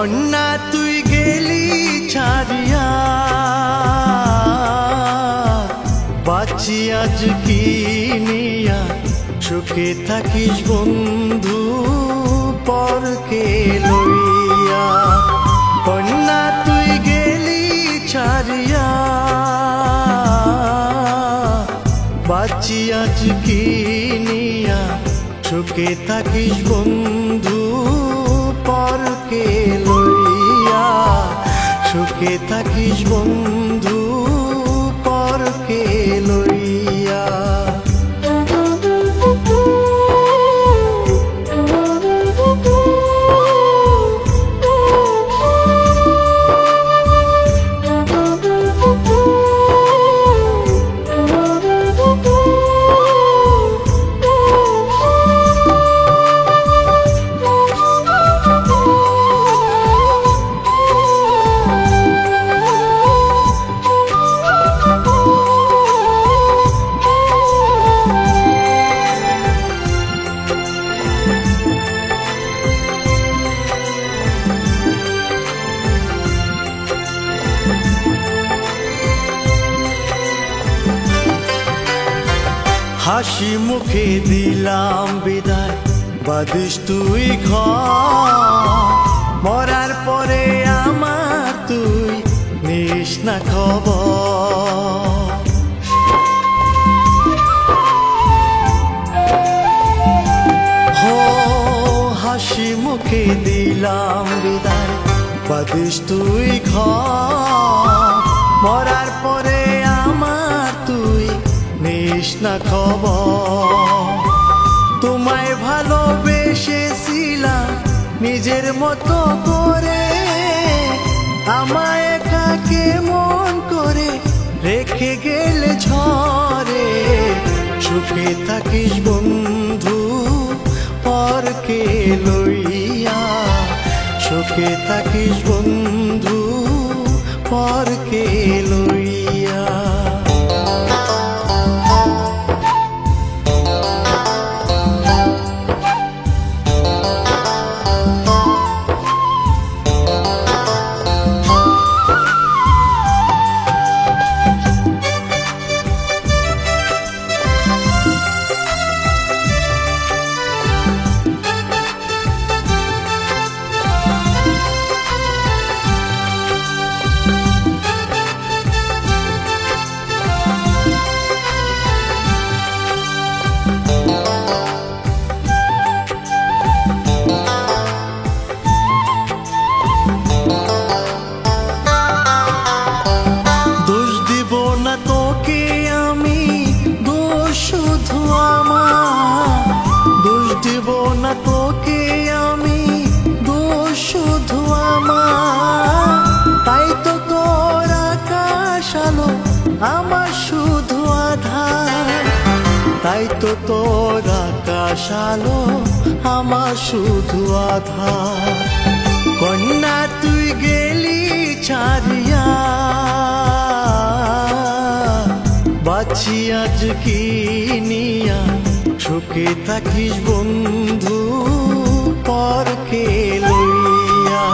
কন্যা তুই গেলি ছাড়িয়া, বাঁচি আজ কি নিয়া, সুখে থাকিস বন্ধু পরকে লইয়া। কন্যা তুই গেলি ছাড়িয়া, বাঁচি আজ কি নিয়া, সুখে থাকিস বন্ধু পরকে লইয়া। সুখে থাকিস বন্ধু পরকে লইয়া। হাসি মুখে দিলাম বিদায়, বাদিস তুই ঘর। মরার পরে আমার তুই নিস না খবর। হো হাসি মুখে দিলাম বিদায়, বাদিস তুই ঘর। মরার পরে আমার তুই নিস না খবর। তোমায় ভালোবেসেছিলাম নিজের মতো করে, আমায় একাকে মন করে রেখে গেলে ঝরে। সুখে থাকিস বন্ধু পরকে লইয়া, সুখে থাকিস বন্ধু পরকে লইয়া। তোকে আমি দোষ শুধু আমার, তাই তো তোর আকাশ আলো আমার শুধু আধার। তাই তো তোর আকাশ আলো আমার শুধু আধার। কন্যা তুই গেলি ছাড়িয়া, বাঁচি আজ কি নিয়া, সুখে থাকিস বন্ধু পরকে লইয়া।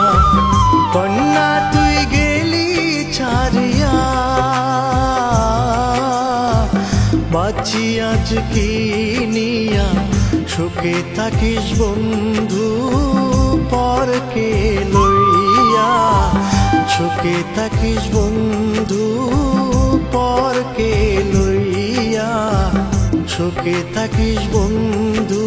কন্যা তুই গেলি ছাড়িয়া, বাঁচি আজ কি নিয়া, সুখে থাকিস বন্ধু পরকে লইয়া। সুখে থাকিস বন্ধু পরকে লইয়া। সুখে থাকিস বন্ধু